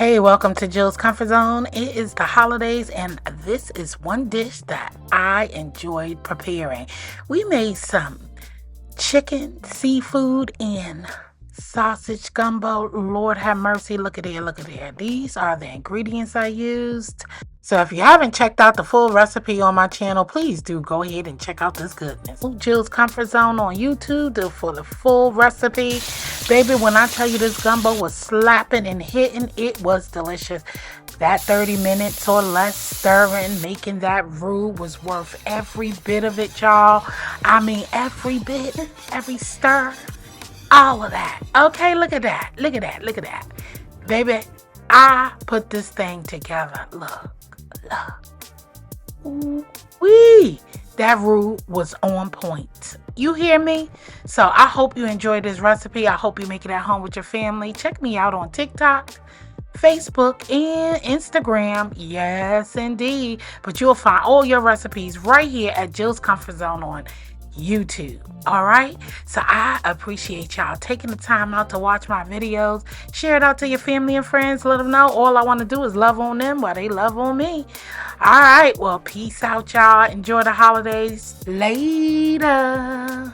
Hey, welcome to Jill's Comfort Zone. It is the holidays, and this is one dish that I enjoyed preparing. We made some chicken, seafood, and sausage gumbo. Lord have mercy. Look at there, look at there. These are the ingredients I used. So if you haven't checked out the full recipe on my channel, please do go ahead and check out this goodness. Jill's Comfort Zone on YouTube for the full recipe. Baby, when I tell you this gumbo was slapping and hitting, it was delicious. That 30 minutes or less stirring, making that roux was worth every bit of it, y'all. I mean, every bit, every stir, all of that. Okay, look at that. Look at that. Look at that. Baby, I put this thing together. Look. Ooh-wee. That roux was on point. You hear me? So I hope you enjoyed this recipe. I hope you make it at home with your family. Check me out on TikTok, Facebook, and Instagram. Yes, indeed. But you'll find all your recipes right here at Jill's Comfort Zone on YouTube. All right, so I appreciate y'all taking the time out to watch my videos. Share it out to your family and friends. Let them know all I want to do is love on them while they love on me. All right, well, peace out, y'all. Enjoy the holidays. Later.